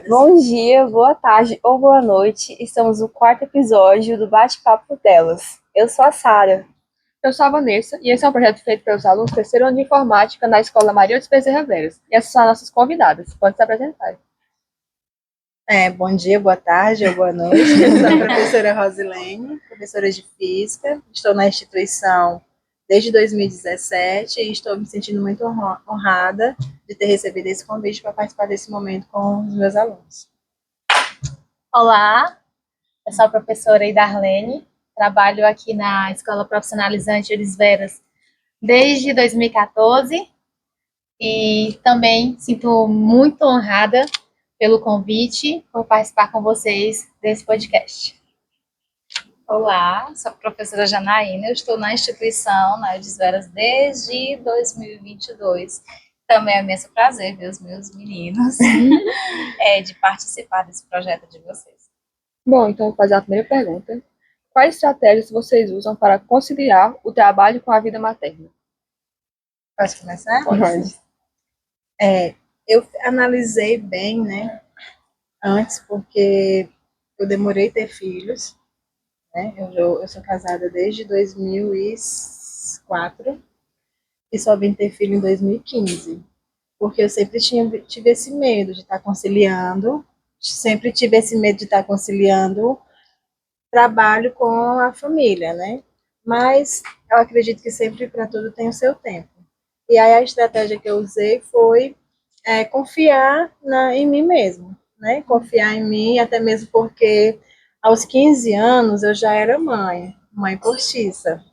Bom dia, boa tarde ou boa noite. Estamos no quarto episódio do Bate-Papo Delas. Eu sou a Sara. Eu sou a Vanessa e esse é um projeto feito pelos alunos do terceiro ano de informática na Escola Maria de Bezerra Veras. E essas são as nossas convidadas. Pode se apresentar. Bom dia, boa tarde ou boa noite. Eu sou a professora Rosilene, professora de Física. Estou na instituição desde 2017 e estou me sentindo muito honrada de ter recebido esse convite para participar desse momento com os meus alunos. Olá, eu sou a professora Darlene, trabalho aqui na Escola Profissionalizante Elis Veras desde 2014 e também sinto muito honrada pelo convite por participar com vocês desse podcast. Olá, sou a professora Janaína, eu estou na instituição, na Elis Veras, desde 2022. Também é imenso prazer ver os meus meninos de participar desse projeto de vocês. Bom, então vou fazer a primeira pergunta. Quais estratégias vocês usam para conciliar o trabalho com a vida materna? Posso começar? Pode. Eu analisei bem, né, antes, porque eu demorei a ter filhos, né? Eu sou casada desde 2004 e só vim ter filho em 2015, porque eu sempre tive esse medo de estar conciliando, trabalho com a família, né? Mas eu acredito que sempre para tudo tem o seu tempo. E aí a estratégia que eu usei foi confiar em mim mesmo, né? Confiar em mim, até mesmo porque aos 15 anos eu já era mãe postiça,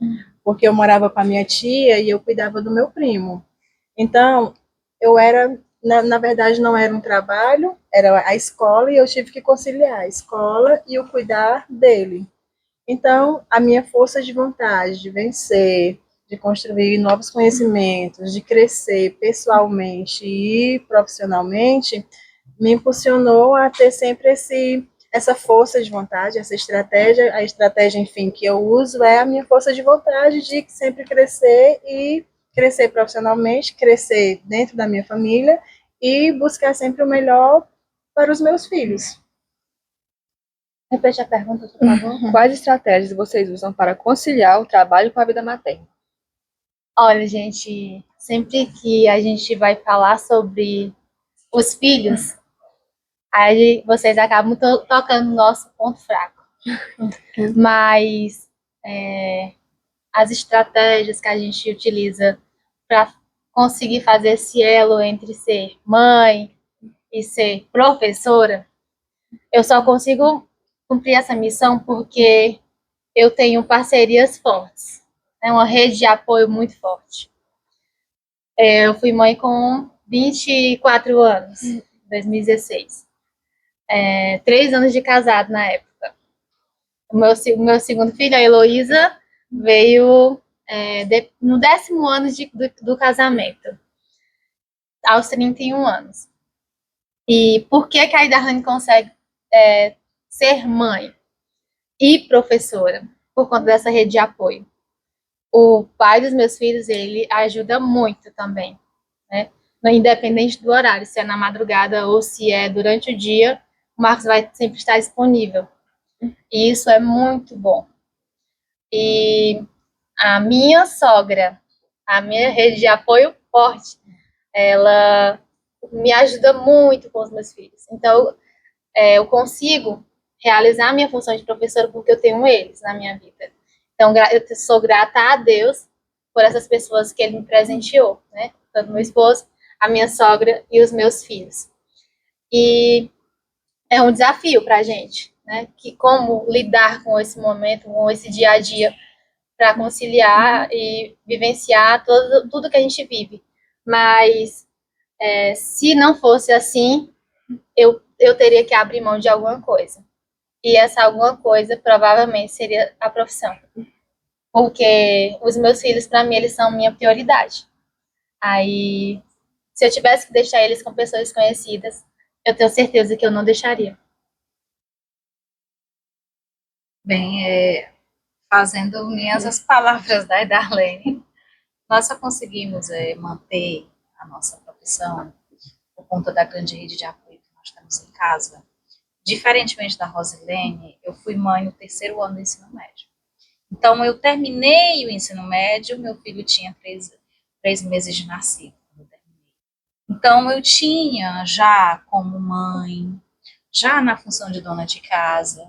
porque eu morava com a minha tia e eu cuidava do meu primo. Então, eu era, na verdade, não era um trabalho, era a escola e eu tive que conciliar a escola e o cuidar dele. Então, a minha força de vontade de vencer, de construir novos conhecimentos, de crescer pessoalmente e profissionalmente, me impulsionou a ter sempre essa força de vontade, essa estratégia. A estratégia, enfim, que eu uso é a minha força de vontade de sempre crescer e crescer profissionalmente, crescer dentro da minha família e buscar sempre o melhor para os meus filhos. Repete a pergunta, por favor. Quais estratégias vocês usam para conciliar o trabalho com a vida materna? Olha, gente, sempre que a gente vai falar sobre os filhos, aí vocês acabam tocando no nosso ponto fraco. Mas as estratégias que a gente utiliza para conseguir fazer esse elo entre ser mãe e ser professora, eu só consigo cumprir essa missão porque eu tenho parcerias fortes, né? Uma rede de apoio muito forte. Eu fui mãe com 24 anos, em 2016. 3 anos de casado na época. O meu segundo filho, a Heloísa, veio no 10º ano do casamento, aos 31 anos. E por que a Darlene consegue ser mãe e professora? Por conta dessa rede de apoio. O pai dos meus filhos, ele ajuda muito também, né? Independente do horário, se é na madrugada ou se é durante o dia, o Marcos vai sempre estar disponível. E isso é muito bom. E a minha sogra, a minha rede de apoio forte, ela me ajuda muito com os meus filhos. Então, eu consigo realizar a minha função de professora porque eu tenho eles na minha vida. Então, eu sou grata a Deus por essas pessoas que Ele me presenteou, né? Tanto meu esposo, a minha sogra e os meus filhos. E é um desafio para a gente, né? Que como lidar com esse momento, com esse dia a dia, para conciliar e vivenciar tudo que a gente vive. Mas se não fosse assim, eu teria que abrir mão de alguma coisa. E essa alguma coisa provavelmente seria a profissão. Porque os meus filhos, para mim, eles são minha prioridade. Aí, se eu tivesse que deixar eles com pessoas desconhecidas, eu tenho certeza que eu não deixaria. Bem, fazendo minhas as palavras da Darlene, nós só conseguimos manter a nossa profissão por conta da grande rede de apoio que nós temos em casa, diferentemente da Rosilene, eu fui mãe no 3º ano do ensino médio. Então, eu terminei o ensino médio, meu filho tinha 3 meses de nascido quando eu terminei. Então, eu tinha já como mãe, já na função de dona de casa.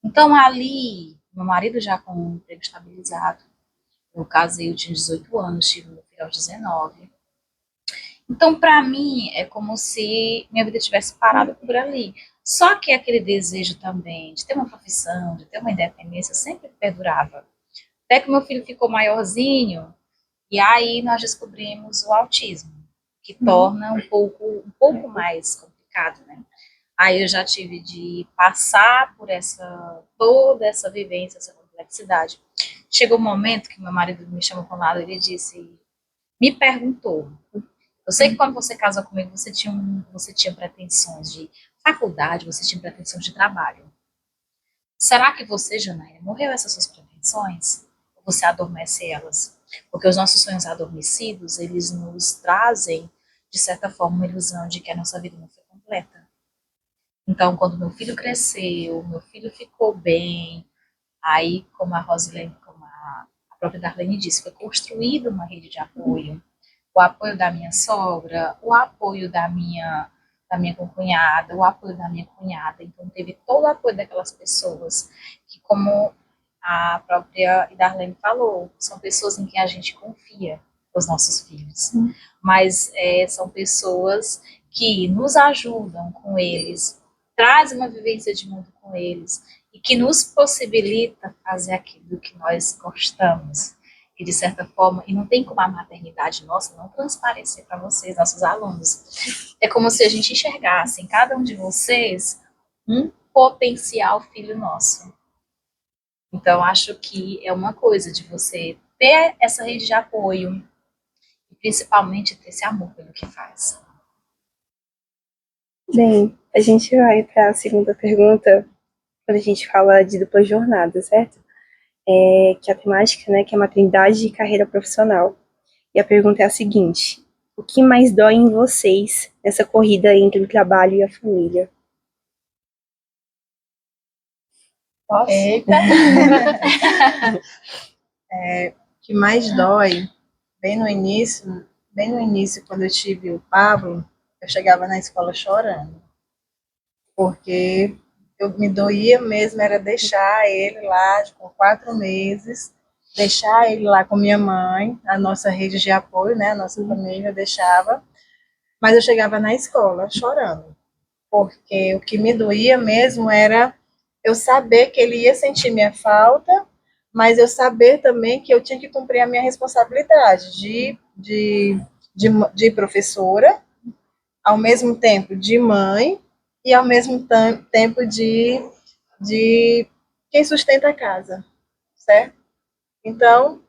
Então, ali, meu marido já com um emprego estabilizado, eu casei, eu tinha 18 anos, tive meu filho aos 19. Então, para mim, é como se minha vida tivesse parado por ali. Só que aquele desejo também de ter uma profissão, de ter uma independência, sempre perdurava. Até que meu filho ficou maiorzinho, e aí nós descobrimos o autismo, que torna um pouco mais complicado, né? Aí eu já tive de passar por toda essa vivência, essa complexidade. Chegou um momento que meu marido me chamou para um lado e ele me perguntou, eu sei que quando você casou comigo, você tinha pretensões de faculdade, você tinha pretensões de trabalho. Será que você, Janaína, morreu essas suas pretensões? Ou você adormece elas? Porque os nossos sonhos adormecidos, eles nos trazem, de certa forma, uma ilusão de que a nossa vida não foi completa. Então, quando meu filho cresceu, meu filho ficou bem, aí, como a Rosilene, como a própria Darlene disse, foi construída uma rede de apoio. O apoio da minha sogra, o apoio da minha concunhada, o apoio da minha cunhada. Então, teve todo o apoio daquelas pessoas que, como a própria Darlene falou, são pessoas em quem a gente confia, os nossos filhos. Mas são pessoas que nos ajudam com eles, trazem uma vivência de mundo com eles e que nos possibilita fazer aquilo que nós gostamos. E, de certa forma, e não tem como a maternidade nossa não transparecer para vocês, nossos alunos. É como se a gente enxergasse em cada um de vocês um potencial filho nosso. Então, acho que é uma coisa de você ter essa rede de apoio e, principalmente, ter esse amor pelo que faz. Bem, a gente vai para a segunda pergunta, quando a gente fala de dupla jornada, certo? Que é a temática, né, que é maternidade e carreira profissional. E a pergunta é a seguinte: o que mais dói em vocês nessa corrida entre o trabalho e a família? Posso? Eita! O que mais dói, bem no início, quando eu tive o Pablo, eu chegava na escola chorando, porque eu me doía mesmo, era deixar ele lá com 4 meses, deixar ele lá com minha mãe, a nossa rede de apoio, né, a nossa família, eu deixava, mas eu chegava na escola chorando, porque o que me doía mesmo era eu saber que ele ia sentir minha falta, mas eu saber também que eu tinha que cumprir a minha responsabilidade de professora, ao mesmo tempo de mãe e ao mesmo tempo de quem sustenta a casa, certo? Então,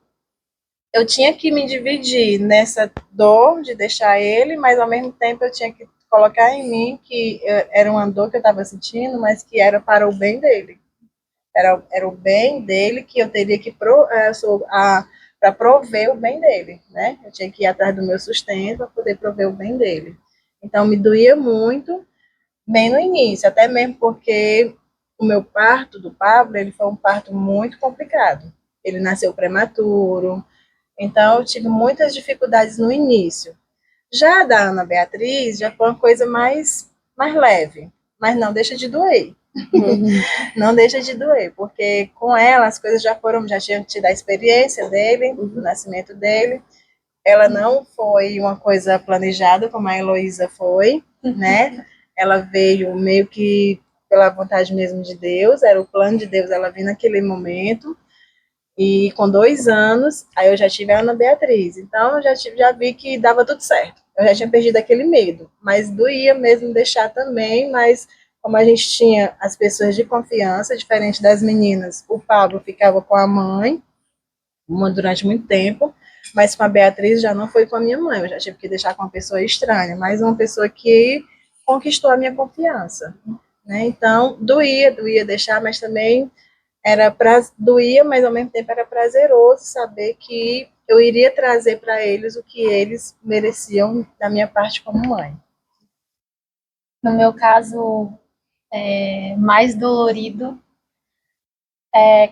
eu tinha que me dividir nessa dor de deixar ele, mas ao mesmo tempo eu tinha que colocar em mim que era uma dor que eu estava sentindo, mas que era para o bem dele. Era o bem dele que eu teria que para prover o bem dele, né? Eu tinha que ir atrás do meu sustento para poder prover o bem dele. Então me doía muito, bem no início, até mesmo porque o meu parto do Pablo, ele foi um parto muito complicado. Ele nasceu prematuro, então eu tive muitas dificuldades no início. Já da Ana Beatriz, já foi uma coisa mais leve, mas não deixa de doer. Não deixa de doer, porque com ela as coisas já tinham tido a experiência dele, do nascimento dele. Ela não foi uma coisa planejada como a Heloísa foi, né? Ela veio meio que pela vontade mesmo de Deus, era o plano de Deus ela vir naquele momento. E com 2 anos, aí eu já tive a Ana Beatriz. Então, eu já vi que dava tudo certo. Eu já tinha perdido aquele medo. Mas doía mesmo deixar também, mas como a gente tinha as pessoas de confiança, diferente das meninas, o Pablo ficava com a mãe durante muito tempo, mas com a Beatriz já não foi com a minha mãe. Eu já tive que deixar com uma pessoa estranha, mas uma pessoa que conquistou a minha confiança. Né? Então, doía deixar, mas também doía, mas ao mesmo tempo era prazeroso saber que eu iria trazer para eles o que eles mereciam da minha parte como mãe. no meu caso, mais dolorido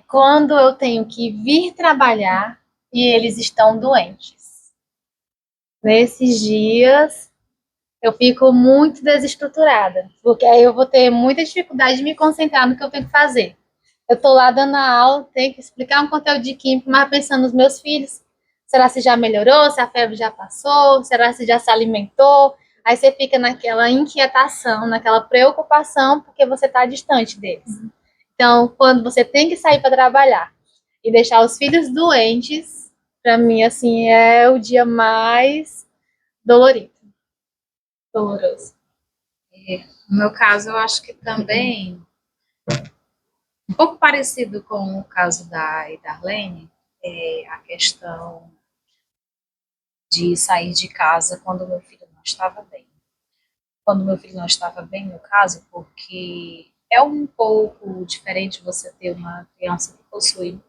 quando eu tenho que vir trabalhar e eles estão doentes. Nesses dias, eu fico muito desestruturada, porque aí eu vou ter muita dificuldade de me concentrar no que eu tenho que fazer. Eu tô lá dando a aula, tenho que explicar um conteúdo de química, mas pensando nos meus filhos. Será se já melhorou? Se a febre já passou? Será se já se alimentou? Aí você fica naquela inquietação, naquela preocupação, porque você está distante deles. Então, quando você tem que sair para trabalhar e deixar os filhos doentes, para mim, assim, é o dia mais dolorido. Doloroso. No meu caso, eu acho que também, um pouco parecido com o caso da Darlene, é a questão de sair de casa quando meu filho não estava bem. Quando meu filho não estava bem, no caso, porque é um pouco diferente você ter uma criança que possui,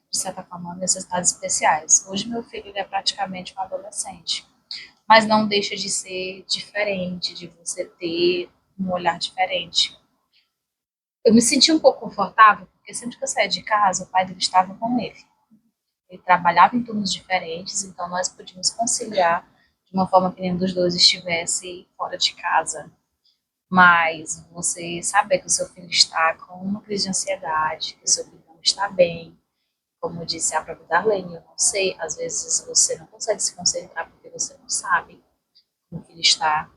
de certa forma, necessidades especiais. Hoje meu filho é praticamente um adolescente, mas não deixa de ser diferente, de você ter um olhar diferente. Eu me senti um pouco confortável, porque sempre que eu saía de casa, o pai dele estava com ele. Ele trabalhava em turnos diferentes, então nós podíamos conciliar de uma forma que nenhum dos dois estivesse fora de casa. Mas você saber que o seu filho está com uma crise de ansiedade, que o seu filho não está bem, como disse a própria Darlene, eu não sei, às vezes você não consegue se concentrar porque você não sabe como o filho está.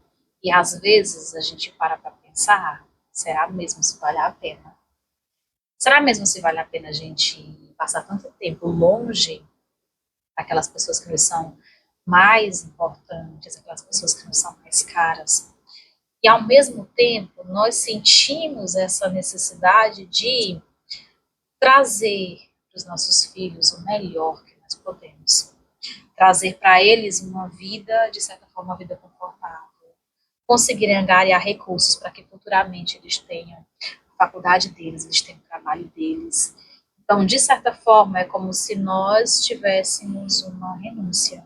E às vezes a gente para pensar, será mesmo se vale a pena? Será mesmo se vale a pena a gente passar tanto tempo longe daquelas pessoas que nos são mais importantes, aquelas pessoas que nos são mais caras? E ao mesmo tempo, nós sentimos essa necessidade de trazer para os nossos filhos o melhor que nós podemos. Trazer para eles uma vida, de certa forma, uma vida confortável. Conseguir angariar recursos para que futuramente eles tenham a faculdade deles, eles tenham o trabalho deles. Então, de certa forma, é como se nós tivéssemos uma renúncia.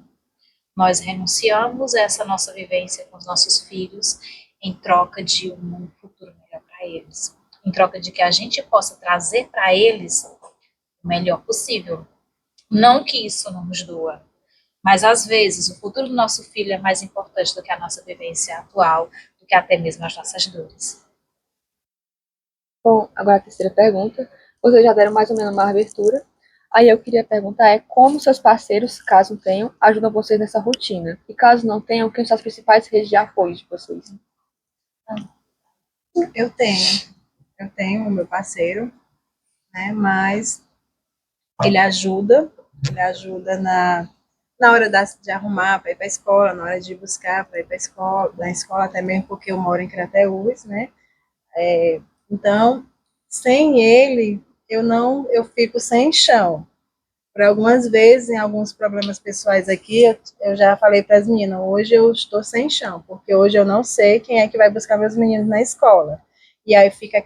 Nós renunciamos a essa nossa vivência com os nossos filhos em troca de um futuro melhor para eles. Em troca de que a gente possa trazer para eles o melhor possível. Não que isso não nos doa, mas às vezes o futuro do nosso filho é mais importante do que a nossa vivência atual, do que até mesmo as nossas dores. Bom, agora a terceira pergunta. Vocês já deram mais ou menos uma abertura. Aí eu queria perguntar como seus parceiros, caso tenham, ajudam vocês nessa rotina? E caso não tenham, quem são as principais redes de apoio de vocês? Eu tenho o meu parceiro, né? Mas ele ajuda na hora de arrumar para ir para a escola, na hora de buscar para ir para a escola, na escola até mesmo porque eu moro em Crateús, né? Então, sem ele, eu fico sem chão. Por algumas vezes, em alguns problemas pessoais aqui, eu já falei para as meninas, hoje eu estou sem chão, porque hoje eu não sei quem é que vai buscar meus meninos na escola. E aí fica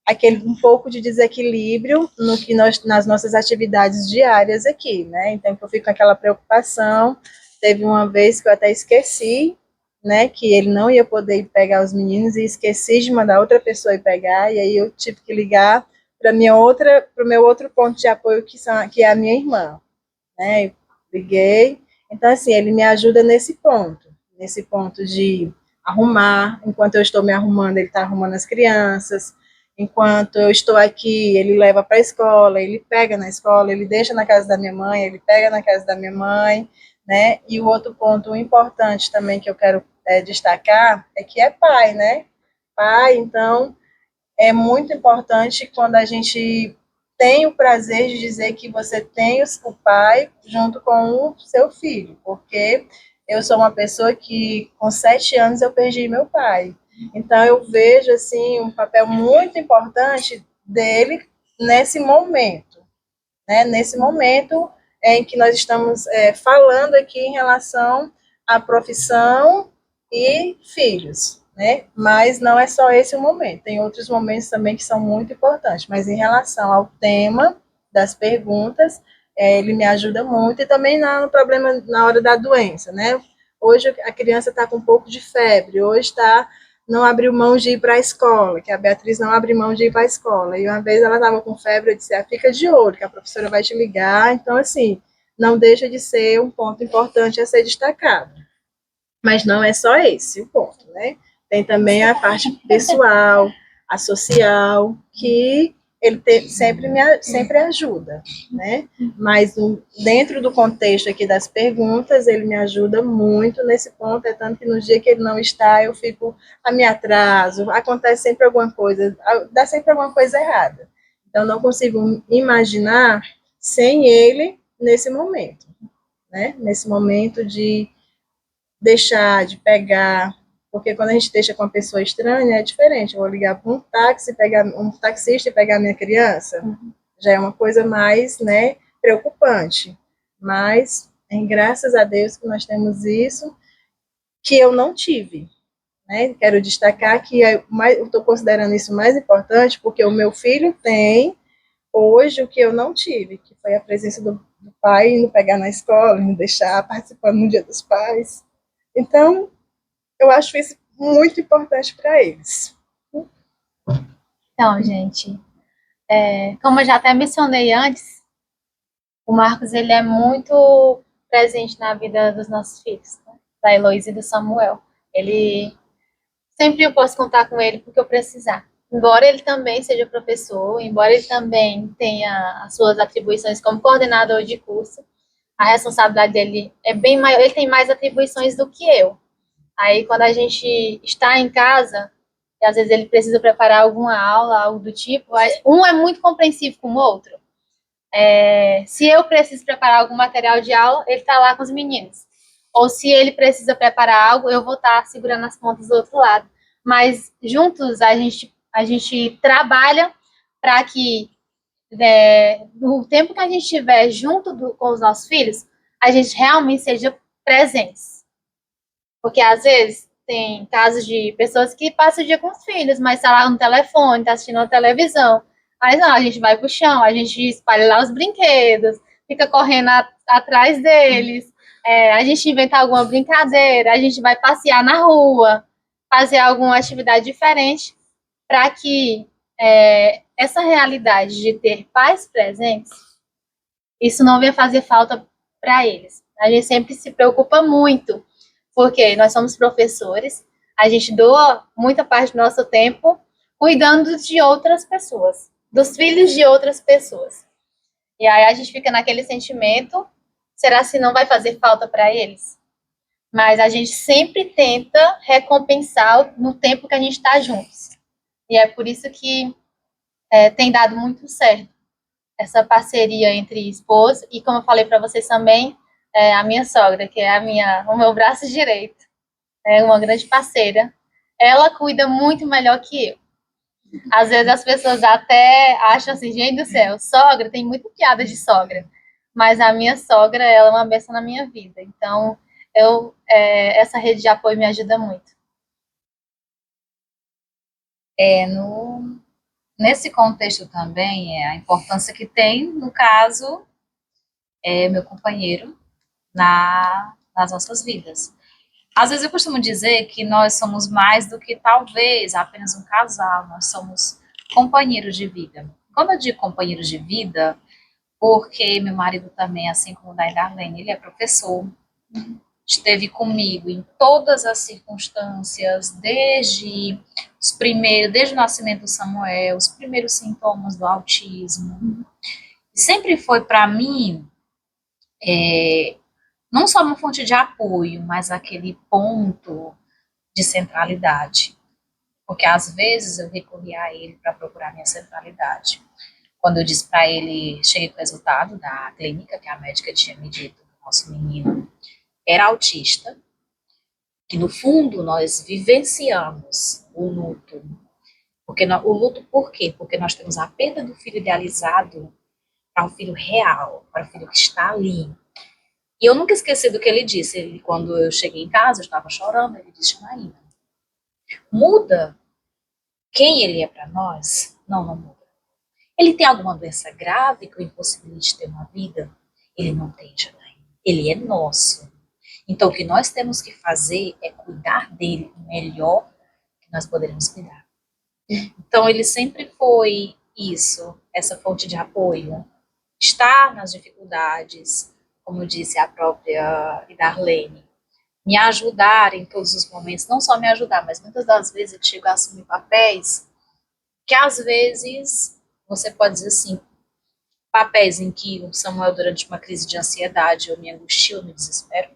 aquele um pouco de desequilíbrio no que nas nossas atividades diárias aqui, né? Então eu fico com aquela preocupação. Teve uma vez que eu até esqueci, né, que ele não ia poder ir pegar os meninos e esqueci de mandar outra pessoa ir pegar, e aí eu tive que ligar para o meu outro ponto de apoio, que é a minha irmã, né? Eu liguei. Então, assim, ele me ajuda nesse ponto de arrumar. Enquanto eu estou me arrumando, ele está arrumando as crianças. Enquanto eu estou aqui, ele leva para a escola, ele pega na escola, ele deixa na casa da minha mãe, ele pega na casa da minha mãe, né? E o outro ponto importante também que eu quero destacar é que é pai, né? Pai, então, é muito importante quando a gente tem o prazer de dizer que você tem o pai junto com o seu filho, porque eu sou uma pessoa que, com 7 anos, eu perdi meu pai. Então, eu vejo, assim, um papel muito importante dele nesse momento, né? Nesse momento em que nós estamos falando aqui em relação à profissão e filhos, né? Mas não é só esse o momento, tem outros momentos também que são muito importantes, mas em relação ao tema das perguntas, ele me ajuda muito, e também no problema na hora da doença, né? Hoje a criança está com um pouco de febre, hoje está não abriu mão de ir para a escola, que a Beatriz não abre mão de ir para a escola. E uma vez ela estava com febre, eu disse, fica de olho, que a professora vai te ligar. Então, assim, não deixa de ser um ponto importante a ser destacado. Mas não é só esse o ponto, né? Tem também a parte pessoal, a social, que ele sempre ajuda, né? Mas dentro do contexto aqui das perguntas, ele me ajuda muito nesse ponto, é tanto que no dia que ele não está, eu fico a me atraso, acontece sempre alguma coisa, dá sempre alguma coisa errada. Então, não consigo imaginar sem ele nesse momento, né? Nesse momento de deixar, de pegar, porque quando a gente deixa com uma pessoa estranha é diferente. Eu vou ligar para um táxi, pegar um taxista e pegar minha criança, já é uma coisa mais, né, preocupante. Mas, graças a Deus que nós temos isso, que eu não tive. Né? Quero destacar que eu estou considerando isso mais importante, porque o meu filho tem hoje o que eu não tive, que foi a presença do pai indo pegar na escola, me deixar participando no Dia dos Pais. Então, eu acho isso muito importante para eles. Então, gente, como eu já até mencionei antes, o Marcos ele é muito presente na vida dos nossos filhos, né? Da Heloísa e do Samuel. Ele sempre eu posso contar com ele porque eu precisar. Embora ele também seja professor, embora ele também tenha as suas atribuições como coordenador de curso, a responsabilidade dele é bem maior, ele tem mais atribuições do que eu. Aí, quando a gente está em casa, e às vezes ele precisa preparar alguma aula, algo do tipo, um é muito compreensivo com o outro. Se eu preciso preparar algum material de aula, ele está lá com os meninos. Ou se ele precisa preparar algo, eu vou estar segurando as pontas do outro lado. Mas juntos a gente trabalha para que no tempo que a gente estiver junto com os nossos filhos, a gente realmente seja presentes. Porque às vezes tem casos de pessoas que passam o dia com os filhos, mas está lá no telefone, está assistindo a televisão. Aí não, a gente vai pro chão, a gente espalha lá os brinquedos, fica correndo atrás deles, a gente inventa alguma brincadeira, a gente vai passear na rua, fazer alguma atividade diferente para que essa realidade de ter pais presentes, isso não venha fazer falta para eles. A gente sempre se preocupa muito porque nós somos professores, a gente doa muita parte do nosso tempo cuidando de outras pessoas, dos filhos de outras pessoas. E aí a gente fica naquele sentimento, será que não vai fazer falta para eles? Mas a gente sempre tenta recompensar no tempo que a gente está juntos. E é por isso que tem dado muito certo essa parceria entre esposos e, como eu falei para vocês também, a minha sogra, que é o meu braço direito. É uma grande parceira. Ela cuida muito melhor que eu. Às vezes as pessoas até acham assim, gente do céu, sogra, tem muita piada de sogra. Mas a minha sogra, ela é uma bênção na minha vida. Então, essa rede de apoio me ajuda muito. Nesse contexto também, a importância que tem, no caso, meu companheiro nas nossas vidas. Às vezes eu costumo dizer que nós somos mais do que talvez apenas um casal, nós somos companheiros de vida. Quando eu digo companheiros de vida, porque meu marido também, assim como o da Darlene, ele é professor, esteve comigo em todas as circunstâncias, desde o nascimento do Samuel, os primeiros sintomas do autismo. Sempre foi para mim não só uma fonte de apoio, mas aquele ponto de centralidade. Porque às vezes eu recorria a ele para procurar minha centralidade. Quando eu disse para ele, cheguei com o resultado da clínica, que a médica tinha me dito que o nosso menino era autista, que no fundo nós vivenciamos o luto. O luto por quê? Porque nós temos a perda do filho idealizado para um filho real, para o filho que está ali. E eu nunca esqueci do que ele disse. Quando eu cheguei em casa, eu estava chorando, ele disse, Janaína, muda quem ele é para nós? Não, não muda. Ele tem alguma doença grave que o impossibilite de ter uma vida? Ele não tem, Janaína. Ele é nosso. Então, o que nós temos que fazer é cuidar dele o melhor que nós poderemos cuidar. Então, ele sempre foi isso, essa fonte de apoio. Estar nas dificuldades, como disse a própria Darlene, me ajudar em todos os momentos, não só me ajudar, mas muitas das vezes eu chego a assumir papéis que às vezes você pode dizer assim, papéis em que o Samuel, durante uma crise de ansiedade, eu me angustio, eu me desespero,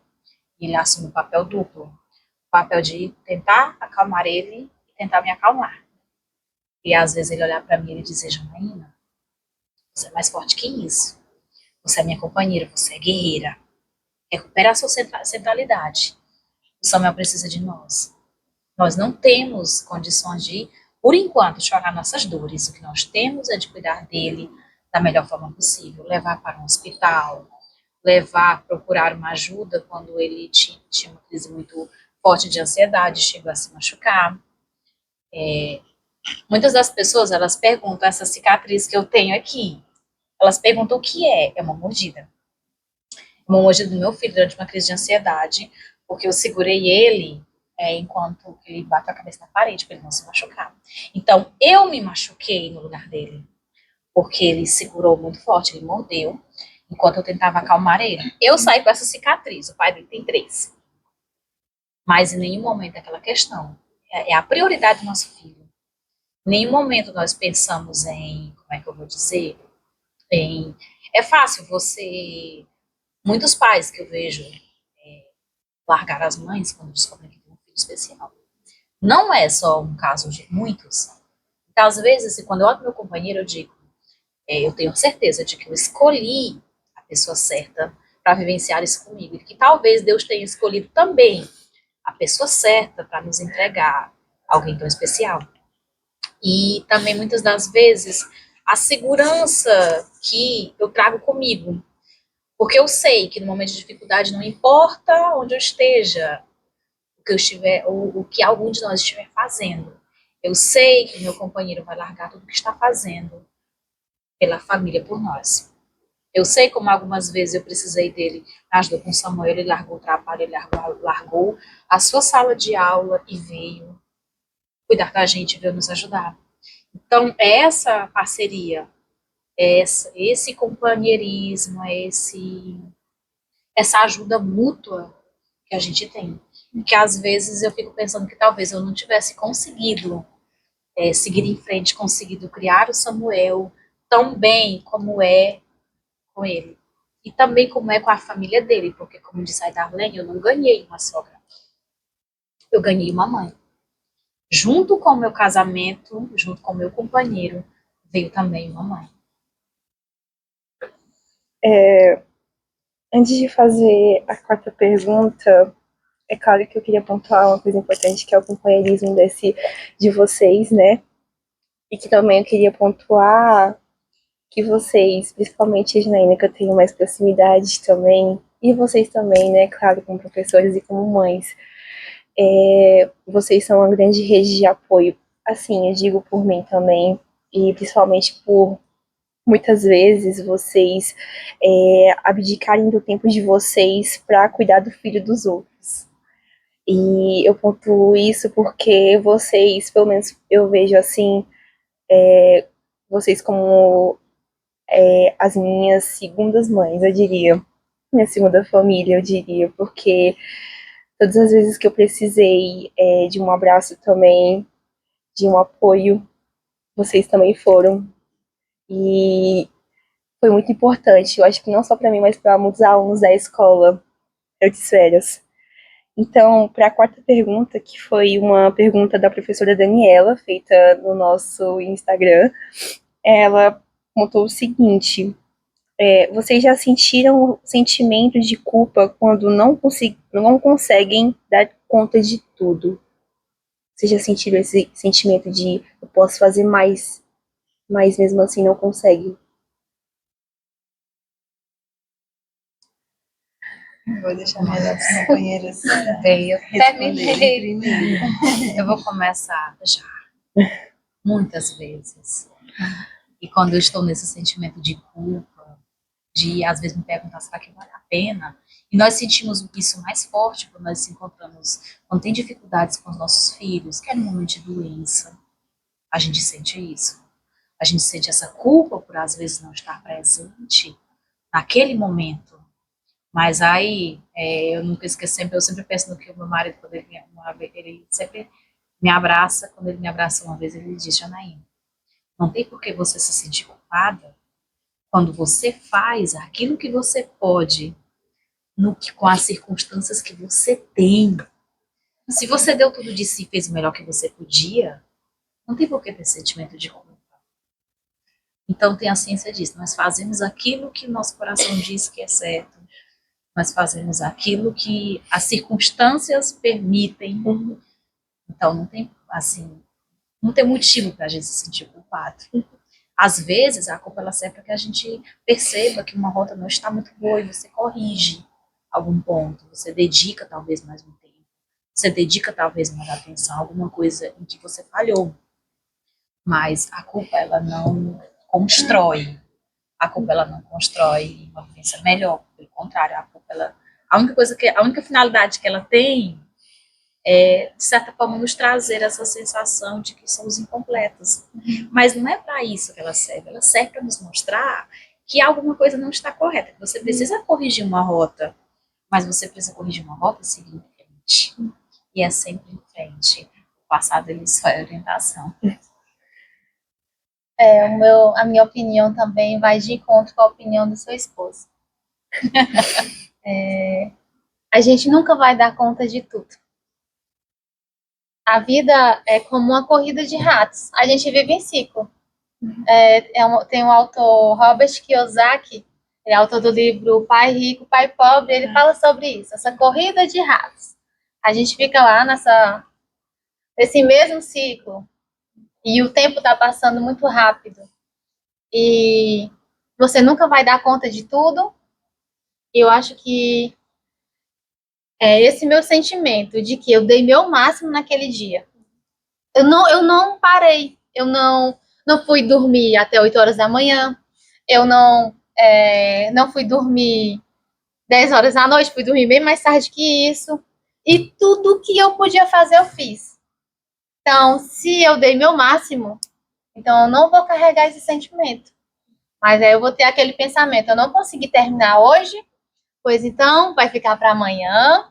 e ele assume o papel duplo, o papel de tentar acalmar ele e tentar me acalmar. E às vezes ele olhar para mim e ele dizer, Janaína, você é mais forte que isso. Você é minha companheira, você é guerreira. Recupera a sua centralidade. O Samuel precisa de nós. Nós não temos condições de, por enquanto, chorar nossas dores. O que nós temos é de cuidar dele da melhor forma possível. Levar para um hospital, procurar uma ajuda quando ele tinha uma crise muito forte de ansiedade, chegou a se machucar. Muitas das pessoas, elas perguntam essa cicatriz que eu tenho aqui. Elas perguntam o que é. É uma mordida. Uma mordida do meu filho durante uma crise de ansiedade, porque eu segurei ele enquanto ele bateu a cabeça na parede para ele não se machucar. Então, eu me machuquei no lugar dele, porque ele segurou muito forte, ele mordeu, enquanto eu tentava acalmar ele. Eu saí com essa cicatriz, o pai dele tem 3. Mas em nenhum momento é aquela questão. É a prioridade do nosso filho. Em nenhum momento nós pensamos em, como é que eu vou dizer, é fácil você, muitos pais que eu vejo largar as mães quando descobrem que tem um filho especial. Não é só um caso de muitos. Então, às vezes, quando eu olho meu companheiro, eu digo, eu tenho certeza de que eu escolhi a pessoa certa para vivenciar isso comigo, e que talvez Deus tenha escolhido também a pessoa certa para nos entregar alguém tão especial. E também, muitas das vezes, a segurança que eu trago comigo. Porque eu sei que no momento de dificuldade, não importa onde eu esteja, o que eu estiver, ou o que algum de nós estiver fazendo, eu sei que meu companheiro vai largar tudo o que está fazendo pela família, por nós. Eu sei como algumas vezes eu precisei dele, ajudou com Samuel, ele largou o trabalho, ele largou a sua sala de aula e veio cuidar da gente, veio nos ajudar. Então, essa parceria, esse companheirismo, essa ajuda mútua que a gente tem. Que às vezes eu fico pensando que talvez eu não tivesse conseguido seguir em frente, conseguido criar o Samuel tão bem como é com ele. E também como é com a família dele, porque como disse a Darlene, eu não ganhei uma sogra. Eu ganhei uma mãe. Junto com o meu casamento, junto com o meu companheiro, veio também uma mãe. Antes de fazer a 4ª pergunta, é claro que eu queria pontuar uma coisa importante, que é o companheirismo de vocês, né? E que também eu queria pontuar que vocês, principalmente a Janaína, que eu tenho mais proximidade também, e vocês também, né? Claro, como professores e como mães, vocês são uma grande rede de apoio. Assim, eu digo por mim também, e principalmente por muitas vezes vocês abdicarem do tempo de vocês para cuidar do filho dos outros. E eu pontuo isso porque vocês, pelo menos eu vejo assim, vocês como as minhas segundas mães, eu diria. Minha segunda família, eu diria, porque todas as vezes que eu precisei de um abraço também, de um apoio, vocês também foram. E foi muito importante, eu acho que não só para mim, mas para muitos alunos da escola, de férias. Então, para a 4ª pergunta, que foi uma pergunta da professora Daniela, feita no nosso Instagram, ela contou o seguinte: vocês já sentiram o sentimento de culpa quando não conseguem dar conta de tudo? Vocês já sentiram esse sentimento de eu posso fazer mais, mas mesmo assim não consegue? Vou deixar minhas companheiras Bem, eu terminei. primeiro. Eu vou começar já. Muitas vezes. E quando eu estou nesse sentimento de culpa, de às vezes me perguntar, será que vale a pena? E nós sentimos isso mais forte quando nós nos encontramos, quando tem dificuldades com os nossos filhos, que é no momento de doença, a gente sente isso. A gente sente essa culpa por às vezes não estar presente naquele momento. Mas aí, eu nunca esqueço, eu sempre penso no que o meu marido, quando ele sempre me abraça, quando ele me abraça uma vez, ele diz, Janaína, não tem por que você se sentir culpada quando você faz aquilo que você pode, com as circunstâncias que você tem. Se você deu tudo de si e fez o melhor que você podia, não tem por que ter sentimento de culpa. Então tem a ciência disso, nós fazemos aquilo que nosso coração diz que é certo, nós fazemos aquilo que as circunstâncias permitem. Então não tem, assim, não tem motivo para a gente se sentir culpado. Às vezes a culpa ela serve para que a gente perceba que uma rota não está muito boa e você corrige algum ponto, você dedica talvez mais um tempo, você dedica talvez mais atenção a alguma coisa em que você falhou. Mas a culpa ela não constrói. A culpa ela não constrói uma vivência melhor, pelo contrário, a culpa ela, a única finalidade que ela tem é, de certa forma, nos trazer essa sensação de que somos incompletos. Mas não é para isso que ela serve para nos mostrar que alguma coisa não está correta, que você precisa corrigir uma rota, mas você precisa corrigir uma rota e seguir em frente. E é sempre em frente. O passado ele só é orientação. A minha opinião também vai de encontro com a opinião do seu esposo. A gente nunca vai dar conta de tudo. A vida é como uma corrida de ratos. A gente vive em ciclo. Tem um autor, Robert Kiyosaki, ele é autor do livro Pai Rico, Pai Pobre, ele fala sobre isso, essa corrida de ratos. A gente fica lá nesse mesmo ciclo e o tempo está passando muito rápido. E você nunca vai dar conta de tudo. Eu acho que é esse meu sentimento de que eu dei meu máximo naquele dia. Eu não parei, eu não fui dormir até 8 horas da manhã, eu não fui dormir 10 horas da noite, fui dormir bem mais tarde que isso. E tudo que eu podia fazer, eu fiz. Então, se eu dei meu máximo, então eu não vou carregar esse sentimento. Mas aí eu vou ter aquele pensamento, eu não consegui terminar hoje, pois então vai ficar para amanhã.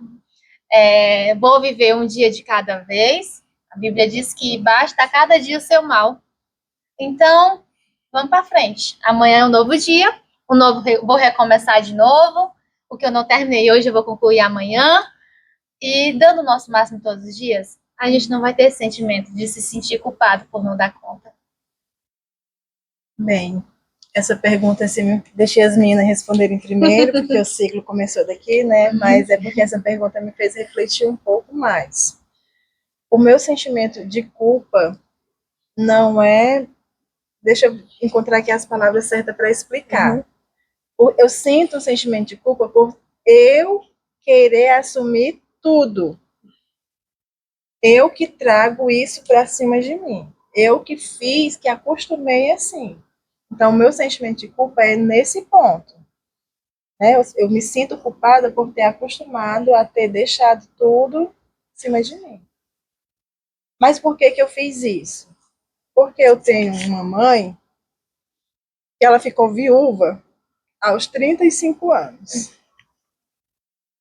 Vou viver um dia de cada vez. A Bíblia diz que basta cada dia o seu mal. Então, vamos para frente. Amanhã é um novo dia, vou recomeçar de novo. O que eu não terminei hoje, eu vou concluir amanhã. E dando o nosso máximo todos os dias, a gente não vai ter esse sentimento de se sentir culpado por não dar conta. Bem, essa pergunta assim, deixei as meninas responderem primeiro, porque o ciclo começou daqui, né? Mas é porque essa pergunta me fez refletir um pouco mais. O meu sentimento de culpa não é... Deixa eu encontrar aqui as palavras certas para explicar. Eu sinto um sentimento de culpa por eu querer assumir tudo. Eu que trago isso para cima de mim. Eu que fiz, que acostumei assim. Então, o meu sentimento de culpa é nesse ponto. Né? Eu me sinto culpada por ter acostumado a ter deixado tudo em cima de mim. Mas por que eu fiz isso? Porque eu tenho uma mãe que ela ficou viúva aos 35 anos.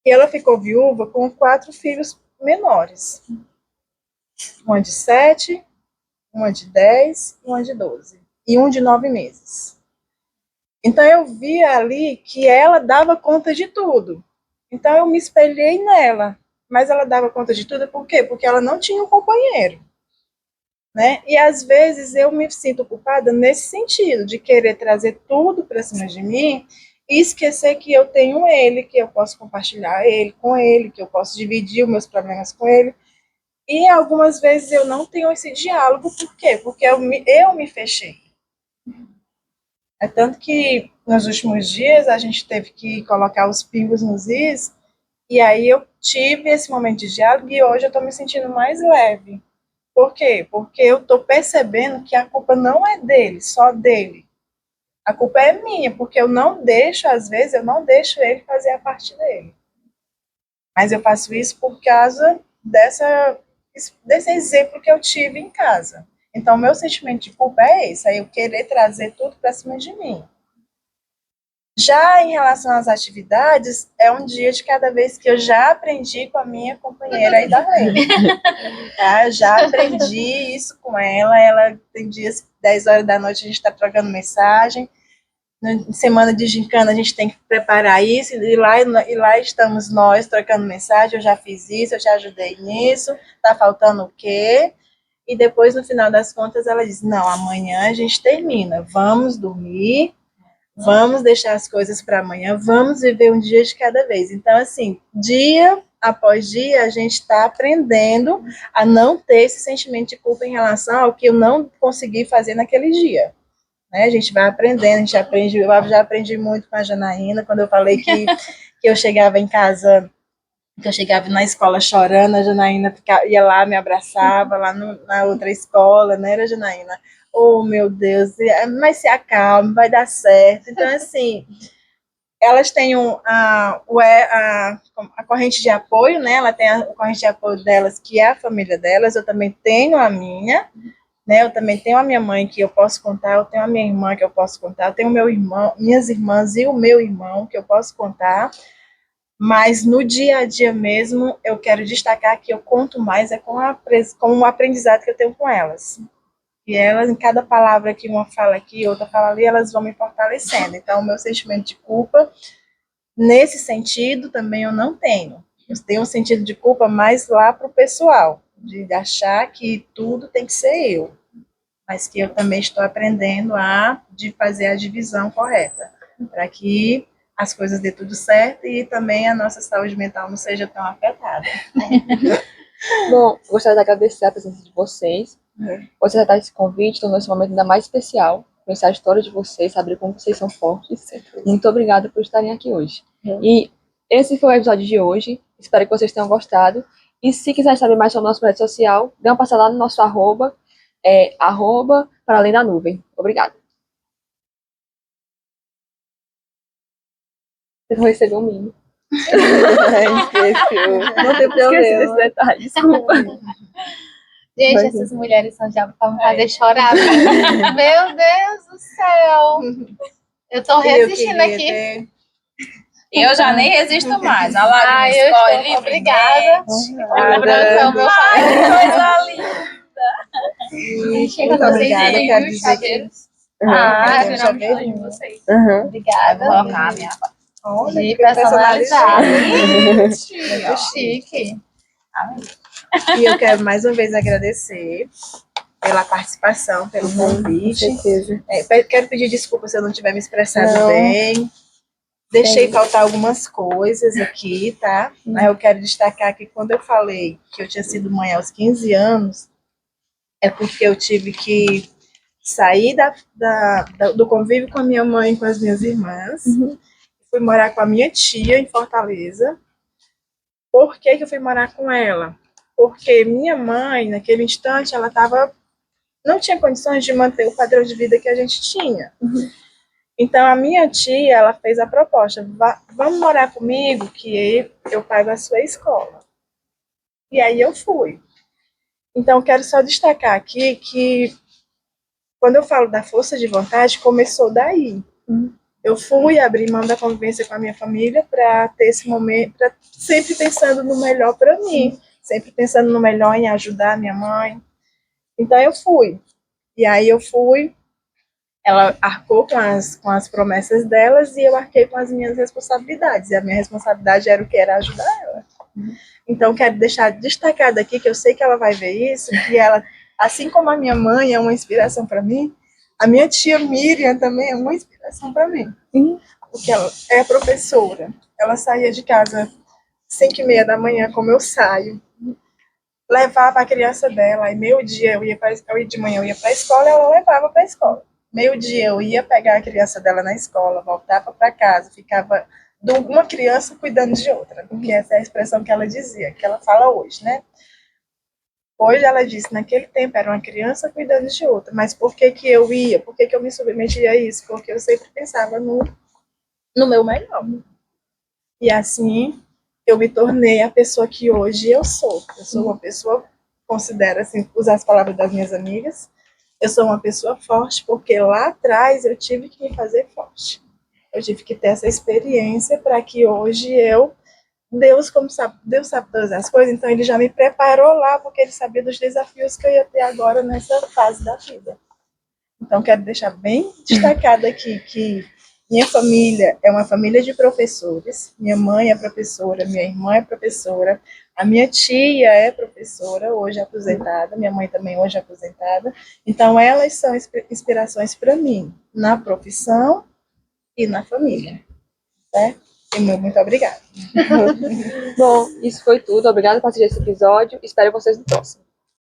E ela ficou viúva com 4 filhos menores. Uma de 7, uma de 10, uma de 12. E um de 9 meses. Então eu via ali que ela dava conta de tudo. Então eu me espelhei nela. Mas ela dava conta de tudo por quê? Porque ela não tinha um companheiro. Né? E às vezes eu me sinto culpada nesse sentido, de querer trazer tudo para cima de mim e esquecer que eu tenho ele, que eu posso compartilhar ele com ele, que eu posso dividir os meus problemas com ele. E algumas vezes eu não tenho esse diálogo, por quê? Porque eu me fechei. É tanto que nos últimos dias a gente teve que colocar os pingos nos is, e aí eu tive esse momento de diálogo e hoje eu estou me sentindo mais leve. Por quê? Porque eu estou percebendo que a culpa não é dele, só dele. A culpa é minha, porque eu não deixo, às vezes, eu não deixo ele fazer a parte dele. Mas eu faço isso por causa desse exemplo que eu tive em casa. Então, meu sentimento de culpa é esse, é eu querer trazer tudo para cima de mim. Já em relação às atividades, é um dia de cada vez que eu já aprendi com a minha companheira aí da Lene. Tá? Já aprendi isso com ela. Ela tem dias, 10 horas da noite, a gente está trocando mensagem. Na semana de gincana, a gente tem que preparar isso. E lá estamos nós trocando mensagem. Eu já fiz isso, eu já ajudei nisso. Tá faltando o quê? E depois, no final das contas, ela diz: não, amanhã a gente termina. Vamos dormir. Vamos deixar as coisas para amanhã, vamos viver um dia de cada vez. Então, assim, dia após dia, a gente está aprendendo a não ter esse sentimento de culpa em relação ao que eu não consegui fazer naquele dia. Né? A gente vai aprendendo, a gente aprende, eu já aprendi muito com a Janaína, quando eu falei que eu chegava em casa, que eu chegava na escola chorando, a Janaína ia lá, me abraçava, lá na outra escola, né, era Janaína? Oh, meu Deus, mas se acalme, vai dar certo. Então, assim, elas têm a corrente de apoio, né? Ela tem a corrente de apoio delas, que é a família delas, eu também tenho a minha, né? Eu também tenho a minha mãe que eu posso contar, eu tenho a minha irmã que eu posso contar, eu tenho meu irmão, minhas irmãs e o meu irmão que eu posso contar. Mas no dia a dia mesmo, eu quero destacar que eu conto mais com o aprendizado que eu tenho com elas. E elas, em cada palavra que uma fala aqui, outra fala ali, elas vão me fortalecendo. Então, o meu sentimento de culpa, nesse sentido, também eu não tenho. Eu tenho um sentido de culpa mais lá para o pessoal, de achar que tudo tem que ser eu. Mas que eu também estou aprendendo de fazer a divisão correta, para que as coisas dê tudo certo e também a nossa saúde mental não seja tão afetada. Bom, gostaria de agradecer a presença de vocês. Você aceitar esse convite, tornou esse momento ainda mais especial. Conhecer a história de vocês, saber como vocês são fortes. Muito obrigada por estarem aqui hoje. E esse foi o episódio de hoje. Espero que vocês tenham gostado. E se quiser saber mais sobre o nosso rede social, dê uma passada lá no nosso arroba para além da nuvem. Obrigada. Vocês vão receber um mimo. Esqueceu. Não tem Esqueci problema. desse detalhe, desculpa. Gente, essas mulheres são diabo pra me fazer chorar. Meu Deus do céu. Eu tô resistindo aqui. Eu já nem resisto mais. A lágrima Eu escorre estou obrigada. Nada. Meu Coisa linda. Muito obrigada, quero dizer que de vocês. Obrigada. Vou colocar a minha De personalizado. muito Chique. E eu quero mais uma vez agradecer pela participação, pelo convite. Com certeza. Quero pedir desculpa se eu não tiver me expressado bem. Deixei faltar algumas coisas aqui, tá? Mas eu quero destacar que quando eu falei que eu tinha sido mãe aos 15 anos, é porque eu tive que sair do convívio com a minha mãe e com as minhas irmãs. Fui morar com a minha tia em Fortaleza. Por que eu fui morar com ela? Porque minha mãe, naquele instante, ela não tinha condições de manter o padrão de vida que a gente tinha. Então, a minha tia, ela fez a proposta: vamos morar comigo, que eu pago a sua escola. E aí eu fui. Então, quero só destacar aqui que, quando eu falo da força de vontade, começou daí. Eu fui abrir mão da convivência com a minha família para ter esse momento, sempre pensando no melhor para mim, sempre pensando no melhor em ajudar a minha mãe. Então, eu fui. E aí eu fui. Ela arcou com as promessas delas e eu arquei com as minhas responsabilidades. E a minha responsabilidade era o que? Era ajudar ela. Então, quero deixar destacado aqui, que eu sei que ela vai ver isso, que ela, assim como a minha mãe é uma inspiração para mim, a minha tia Miriam também é uma inspiração para mim. Porque ela é professora. Ela saía de casa 5h30 da manhã, como eu saio. Levava a criança dela, e meio-dia de manhã eu ia para a escola, ela levava para a escola. Meio-dia eu ia pegar a criança dela na escola, voltava para casa, ficava de uma criança cuidando de outra, porque essa é a expressão que ela dizia, que ela fala hoje, né? Hoje ela disse, naquele tempo era uma criança cuidando de outra, mas por que que eu ia? Por que que eu me submetia a isso? Porque eu sempre pensava no meu melhor. E assim eu me tornei a pessoa que hoje eu sou. Eu sou uma pessoa, considero assim, usar as palavras das minhas amigas, eu sou uma pessoa forte porque lá atrás eu tive que me fazer forte. Eu tive que ter essa experiência para que hoje Deus, como sabe, Deus sabe todas as coisas, então ele já me preparou lá, porque ele sabia dos desafios que eu ia ter agora nessa fase da vida. Então, quero deixar bem destacado aqui que minha família é uma família de professores. Minha mãe é professora, minha irmã é professora, a minha tia é professora, hoje aposentada, minha mãe também hoje aposentada. Então, elas são inspirações para mim, na profissão e na família. Certo? E muito obrigada. Bom, isso foi tudo. Obrigada por assistir esse episódio. Espero vocês no próximo.